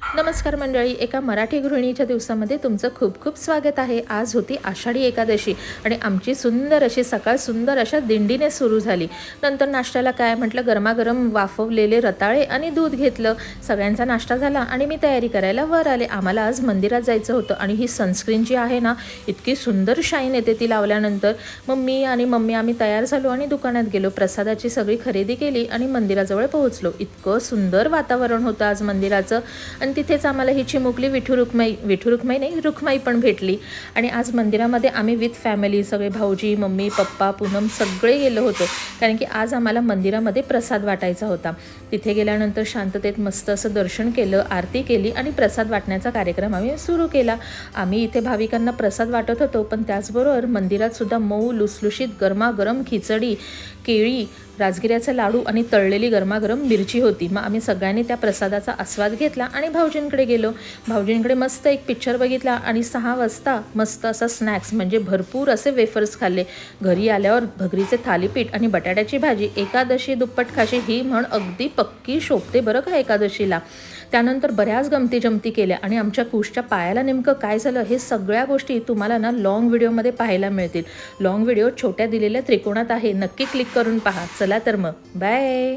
नमस्कार मंडळी, एका मराठी गृहिणीच्या दिवसामध्ये तुमचं खूप खूप स्वागत आहे। आज होती आषाढी एकादशी आणि आमची सुंदर अशी सकाळ सुंदर अशा दिंडीने सुरू झाली। नंतर नाश्त्याला काय म्हटलं, गरमागरम वाफवलेले रताळे आणि दूध घेतलं। सगळ्यांचा नाश्ता झाला आणि मी तयारी करायला वर आले। आम्हाला आज मंदिरात जायचं होतं आणि ही सनस्क्रीन जी आहे ना, इतकी सुंदर शाईन येते ती लावल्यानंतर। मग मी आणि मम्मी आम्ही तयार झालो आणि दुकानात गेलो, प्रसादाची सगळी खरेदी केली आणि मंदिराजवळ पोहोचलो। इतकं सुंदर वातावरण होतं आज मंदिराचं आणि तिथेच आम्हाला ही चिमुकली विठू रुक्माई नाही, रुक्माई पण भेटली। आणि आज मंदिरामध्ये आम्ही विथ फॅमिली सगळे भाऊजी, मम्मी, पप्पा, पूनम सगळे गेलो होतो, कारण की आज आम्हाला मंदिरामध्ये प्रसाद वाटायचा होता। तिथे गेल्यानंतर शांततेत मस्त असं दर्शन केलं, आरती केली आणि प्रसाद वाटण्याचा कार्यक्रम आम्ही सुरू केला। आम्ही इथे भाविकांना प्रसाद वाटत होतो, पण त्याचबरोबर मंदिरात सुद्धा मऊ लुसलुशीत गरमागरम खिचडी, केळी, राजगिऱ्याचा लाडू आणि तळलेली गरमागरम मिरची होती। मग आम्ही सगळ्यांनी त्या प्रसादाचा आस्वाद घेतला आणि भाऊजींकडे गेलो। भाऊजींकडे मस्त एक पिक्चर बघितला आणि 6 वाजता मस्त असा स्नॅक्स म्हणजे भरपूर असे वेफर्स खाल्ले। घरी आल्यावर भगरीचे थालीपीठ आणि बटाट्याची भाजी। एकादशी दुप्पट खाशी ही म्हण अगदी पक्की शोभते बरं का एकादशीला। त्यानंतर बऱ्याच गमती जमती केल्या आणि आमच्या कुशच्या पायाला नेमकं काय झालं हे सगळ्या गोष्टी तुम्हाला ना लॉंग व्हिडिओमध्ये पाहायला मिळतील। लॉंग व्हिडिओ छोट्या दिलेल्या त्रिकोणात आहे, नक्की क्लिक करून पहा। चला तर मग बाय।